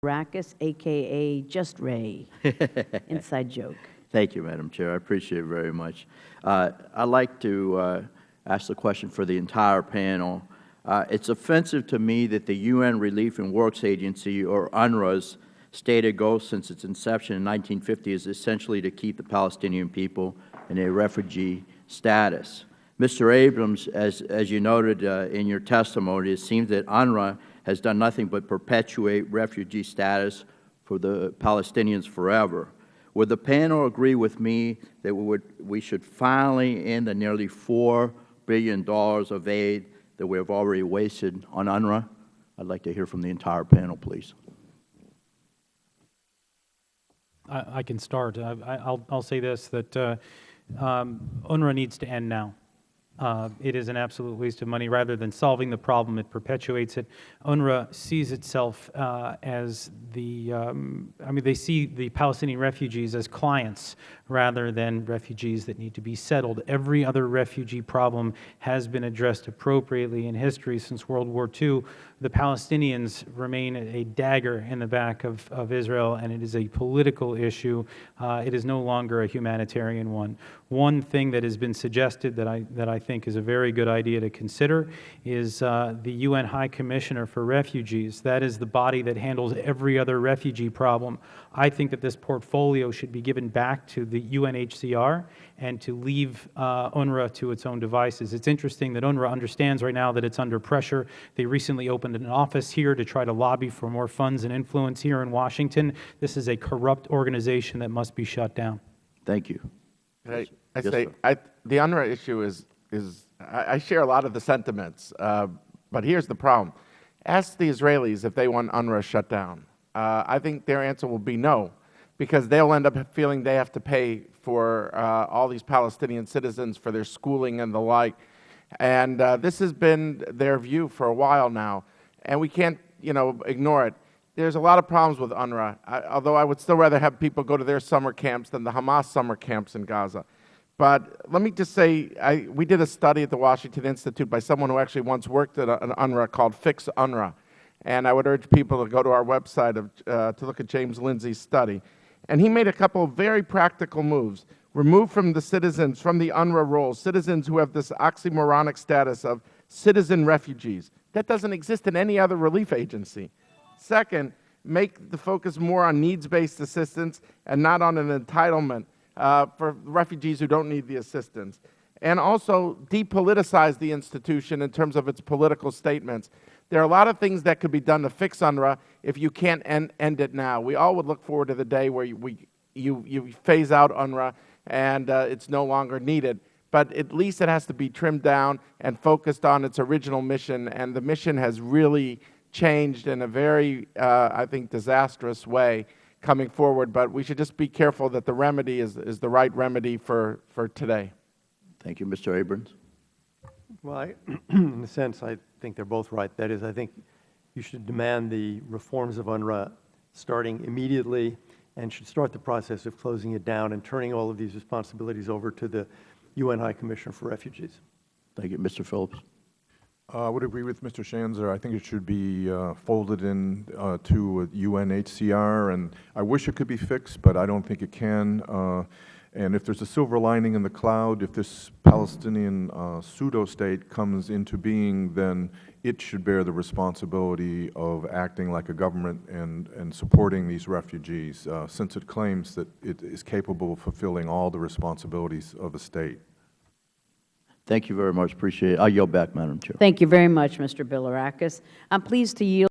Bilirakis, a.k.a. Just Ray. Inside joke. Thank you, Madam Chair. I appreciate it very much. I'd like to ask the question for the entire panel. It's offensive to me that the UN Relief and Works Agency, or UNRWA's, stated goal since its inception in 1950 is essentially to keep the Palestinian people in a refugee status. Mr. Abrams, as you noted in your testimony, it seems that UNRWA has done nothing but perpetuate refugee status for the Palestinians forever. Would the panel agree with me that we should finally end the nearly $4 billion of aid that we have already wasted on UNRWA? I'd like to hear from the entire panel, please. I can start. I'll say this, that UNRWA needs to end now. It is an absolute waste of money. Rather than solving the problem, it perpetuates it. UNRWA sees itself as the, they see the Palestinian refugees as clients rather than refugees that need to be settled. Every other refugee problem has been addressed appropriately in history since World War II. The Palestinians remain a dagger in the back of Israel, and it is a political issue. It is no longer a humanitarian one. One thing that has been suggested that I think is a very good idea to consider is the UN High Commissioner for Refugees. That is the body that handles every other refugee problem. I think that this portfolio should be given back to the UNHCR and to leave UNRWA to its own devices. It's interesting that UNRWA understands right now that it's under pressure. They recently opened an office here to try to lobby for more funds and influence here in Washington. This is a corrupt organization that must be shut down. Thank you. I Yes, say the UNRWA issue is I share a lot of the sentiments, but here's the problem. Ask the Israelis if they want UNRWA shut down. I think their answer will be no, because they'll end up feeling they have to pay for all these Palestinian citizens for their schooling and the like. And this has been their view for a while now, and we can't, ignore it. There's a lot of problems with UNRWA, although I would still rather have people go to their summer camps than the Hamas summer camps in Gaza. But let me just say, we did a study at the Washington Institute by someone who actually once worked at an UNRWA called Fix UNRWA. And I would urge people to go to our website to look at James Lindsay's study. And he made a couple of very practical moves. Remove from the citizens, from the UNRWA roles, citizens who have this oxymoronic status of citizen refugees. That doesn't exist in any other relief agency. Second, make the focus more on needs-based assistance and not on an entitlement for refugees who don't need the assistance. And also depoliticize the institution in terms of its political statements. There are a lot of things that could be done to fix UNRWA if you can't end it now. We all would look forward to the day where you phase out UNRWA and it's no longer needed. But at least it has to be trimmed down and focused on its original mission, and the mission has really changed in a very, I think, disastrous way coming forward. But we should just be careful that the remedy is the right remedy for today. Thank you. Mr. Abrams. Well, in a sense, I think they're both right. That is, I think you should demand the reforms of UNRWA starting immediately and should start the process of closing it down and turning all of these responsibilities over to the UN High Commissioner for Refugees. Thank you. Mr. Phillips. I would agree with Mr. Shanzer. I think it should be folded in to UNHCR, and I wish it could be fixed, but I don't think it can. And if there's a silver lining in the cloud, if this Palestinian pseudo-state comes into being, then it should bear the responsibility of acting like a government and supporting these refugees, since it claims that it is capable of fulfilling all the responsibilities of a state. Thank you very much. Appreciate it. I'll yield back, Madam Chair. Thank you very much, Mr. Bilirakis. I'm pleased to yield